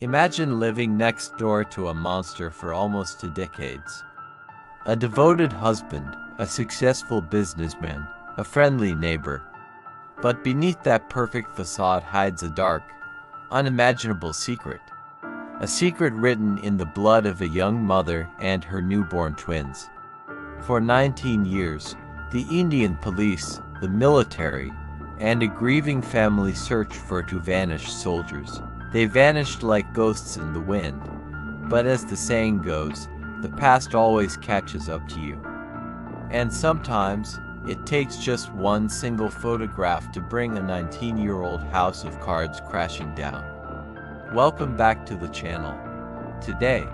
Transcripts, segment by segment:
Imagine living next door to a monster for almost 2 decades. A devoted husband, a successful businessman, a friendly neighbor. But beneath that perfect facade hides a dark, unimaginable secret. A secret written in the blood of a young mother and her newborn twins. For 19 years, the Indian police, the military, and a grieving family searched for two vanished soldiers. They vanished like ghosts in the wind. But as the saying goes, the past always catches up to you. And sometimes, it takes just one single photograph to bring a 19-year-old house of cards crashing down. Welcome back to the channel. Today,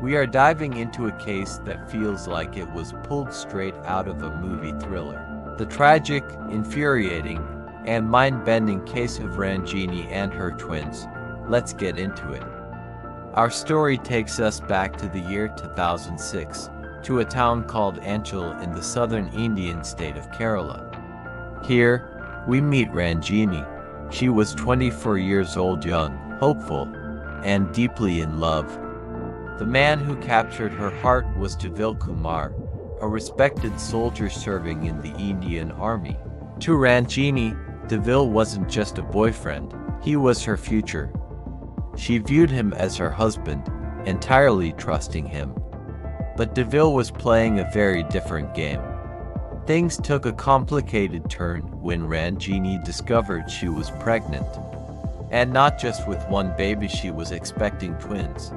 we are diving into a case that feels like it was pulled straight out of a movie thriller. The tragic, infuriating, and mind-bending case of Ranjini and her twins. Let's get into it. Our story takes us back to the year 2006, to a town called Anchal in the southern Indian state of Kerala. Here, we meet Ranjini. She was 24 years old, young, hopeful, and deeply in love. The man who captured her heart was Deville Kumar, a respected soldier serving in the Indian Army. To Ranjini, Deville wasn't just a boyfriend, he was her future. She viewed him as her husband, entirely trusting him. But Deville was playing a very different game. Things took a complicated turn when Ranjini discovered she was pregnant. And not just with one baby, she was expecting twins.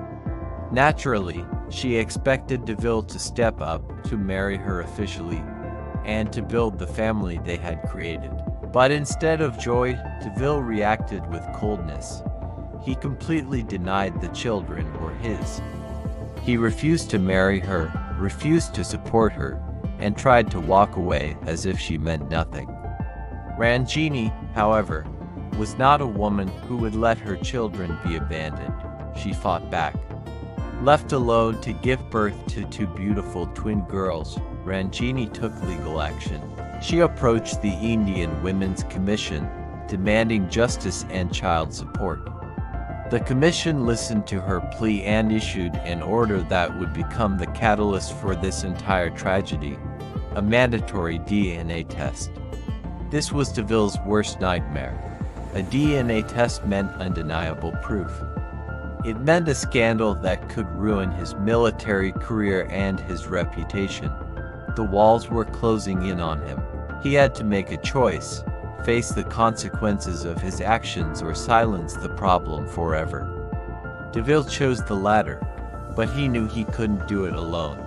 Naturally, she expected Deville to step up, to marry her officially, and to build the family they had created. But instead of joy, Deville reacted with coldness. He completely denied the children were his. He refused to marry her, refused to support her, and tried to walk away as if she meant nothing. Ranjini, however, was not a woman who would let her children be abandoned. She fought back. Left alone to give birth to two beautiful twin girls, Ranjini took legal action. She approached the Indian Women's Commission, demanding justice and child support. The commission listened to her plea and issued an order that would become the catalyst for this entire tragedy, a mandatory DNA test. This was Deville's worst nightmare. A DNA test meant undeniable proof. It meant a scandal that could ruin his military career and his reputation. The walls were closing in on him. He had to make a choice. Face the consequences of his actions or silence the problem forever. Deville chose the latter, but he knew he couldn't do it alone.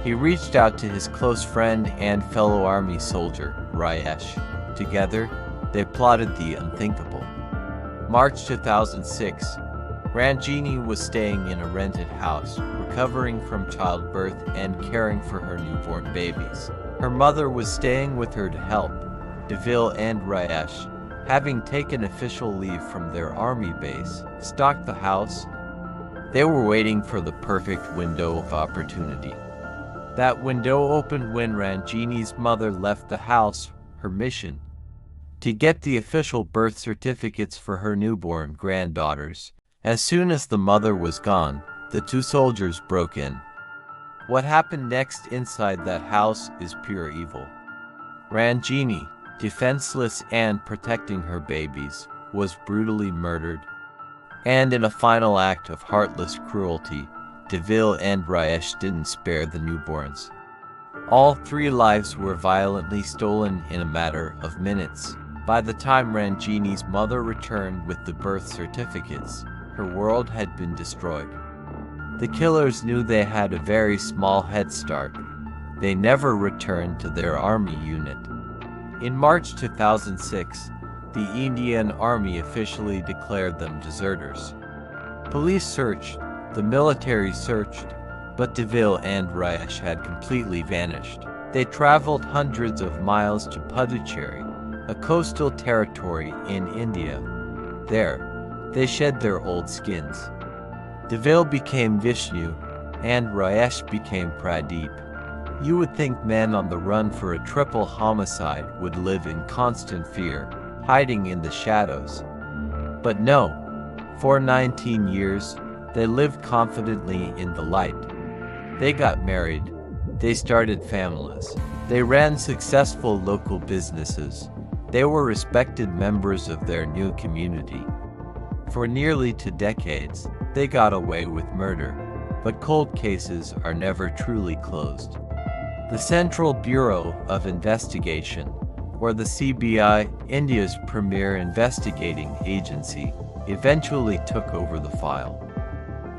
He reached out to his close friend and fellow army soldier, Rajesh. Together, they plotted the unthinkable. March 2006, Ranjini was staying in a rented house, recovering from childbirth and caring for her newborn babies. Her mother was staying with her to help. Deville and Rajesh, having taken official leave from their army base, stalked the house. They were waiting for the perfect window of opportunity. That window opened when Ranjini's mother left the house, her mission to get the official birth certificates for her newborn granddaughters. As soon as the mother was gone, the two soldiers broke in. What happened next inside that house is pure evil. Ranjini, defenseless and protecting her babies, was brutally murdered. And in a final act of heartless cruelty, Deville and Rajesh didn't spare the newborns. All three lives were violently stolen in a matter of minutes. By the time Ranjini's mother returned with the birth certificates, her world had been destroyed. The killers knew they had a very small head start. They never returned to their army unit. In March 2006, the Indian Army officially declared them deserters. Police searched, the military searched, but Deville and Rajesh had completely vanished. They traveled hundreds of miles to Puducherry, a coastal territory in India. There, they shed their old skins. Deville became Vishnu, and Rajesh became Pradeep. You would think men on the run for a triple homicide would live in constant fear, hiding in the shadows. But no, For 19 years, they lived confidently in the light. They got married. They started families. They ran successful local businesses. They were respected members of their new community. For nearly 2 decades, they got away with murder, but cold cases are never truly closed. The Central Bureau of Investigation, or the CBI, India's premier investigating agency, eventually took over the file.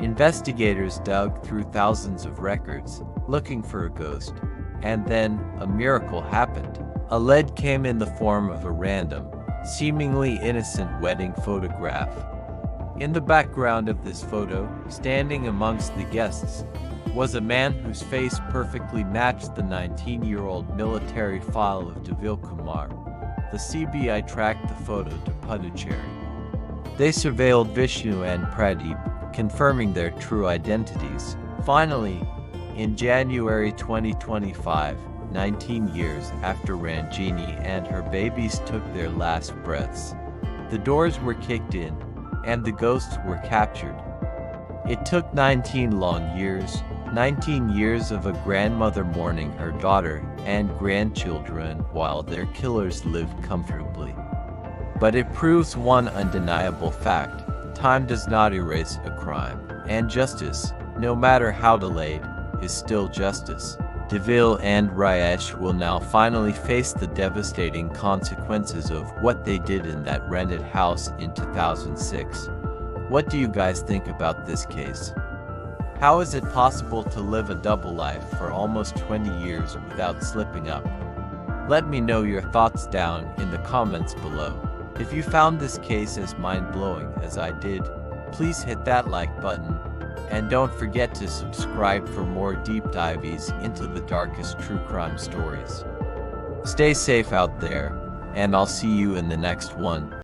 Investigators dug through thousands of records, looking for a ghost, and then a miracle happened. A lead came in the form of a random, seemingly innocent wedding photograph. In the background of this photo, standing amongst the guests, was a man whose face perfectly matched the 19-year-old military file of Deville Kumar. The CBI tracked the photo to Puducherry. They surveilled Vishnu and Pradeep, confirming their true identities. Finally, in January 2025, 19 years after Ranjini and her babies took their last breaths, the doors were kicked in, and the ghosts were captured. It took 19 long years, 19 years of a grandmother mourning her daughter and grandchildren while their killers lived comfortably. But it proves one undeniable fact: time does not erase a crime, and justice, no matter how delayed, is still justice. Deville and Rajesh will now finally face the devastating consequences of what they did in that rented house in 2006. What do you guys think about this case? How is it possible to live a double life for almost 20 years without slipping up? Let me know your thoughts down in the comments below. If you found this case as mind-blowing as I did, please hit that like button, and don't forget to subscribe for more deep dives into the darkest true crime stories. Stay safe out there, and I'll see you in the next one.